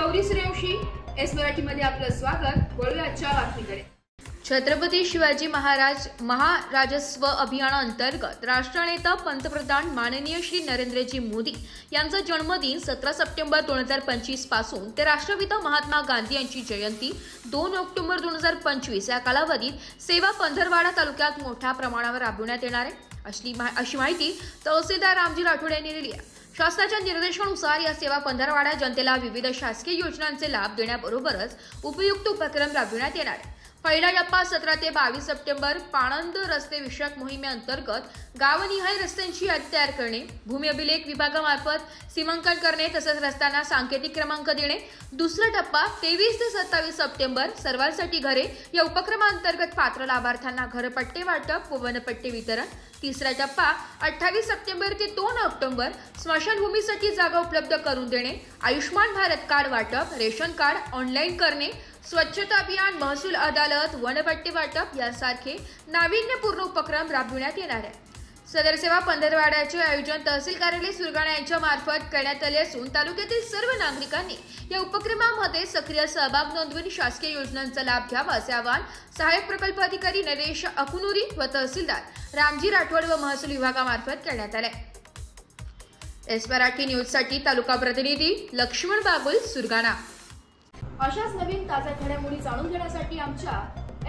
Gauri Suryavanshi S Marathi मध्ये आपलं स्वागत। वळूया आजच्या बातमीकडे। छत्रपती शिवाजी महाराज महाराजस्व अभियानाअंतर्गत राष्ट्रनेता पंतप्रधान माननीय श्री नरेंद्रजी मोदी यांचा जन्मदिन 17 सप्टेंबर 2025 पासून ते राष्ट्रपिता महात्मा गांधी यांची जयंती 2 ऑक्टोबर 2025 या कालावधीत सेवा पंधरवाडा तालुक्यात मोठ्या प्रमाणावर राबवण्यात येणार आहे अशी माहिती तहसीलदार रामजी राठोड यांनी दिली आहे। शासनाच्या निर्देशानुसार या सेवा पंधरवाडा जनतेला विविध शासकीय योजनांचे लाभ देण्याबरोबरच उपयुक्त उपक्रम राबविण्यात येणार आहे। पहिला टप्पा 17 ते 22 सप्टेंबर पाणंद रस्ते विषयक मोहिमेअंतर्गत गावनिहाय रस्त्यांची यादी तयार करणे, भूमी अभिलेख विभागामार्फत सीमांकन करणे तसेच रस्त्यांना सांकेतिक क्रमांक देणे। दुसरा टप्पा 23 ते 27 सप्टेंबर सर्वांसाठी घरे या उपक्रमांतर्गत पात्र लाभार्थ्यांना घरपट्टे वाटप व वनपट्टे वितरण। तिसरा टप्पा 28 सप्टेंबर ते 2 ऑक्टोबर स्मशानभूमीसाठी जागा उपलब्ध करून देणे, आयुष्मान भारत कार्ड वाटप, रेशन कार्ड ऑनलाईन करणे, स्वच्छता अभियान, महसूल अदालत, वनपट्टे वाटप यासारखे नाविन्यपूर्ण उपक्रम राबविण्यात येणार आहे। सदर सेवा पंधरवाड्याचे आयोजन तहसील कार्यालय सुरगाणा यांच्या मार्फत करण्यात आले असून तालुक्यातील सर्व नागरिकांनी या उपक्रमामध्ये सक्रिय सहभाग नोंदवून शासकीय योजनांचा लाभ घ्यावा असे आवाहन सहाय्यक प्रकल्प अधिकारी नरेश अकुनुरी व तहसीलदार रामजी राठोड व महसूल विभागामार्फत करण्यात आले। एस मराठी न्यूज साठी तालुका प्रतिनिधी लक्ष्मण बागुल, सुरगाणा। अशाच नवीन ताज्या घडामोडी जाणून घेण्यासाठी आमच्या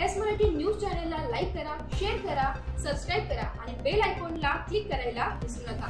एस मराठी न्यूज चॅनलला लाईक करा, शेअर करा, सबस्क्राइब करा आणि बेल आयकॉनला क्लिक करायला विसरू नका।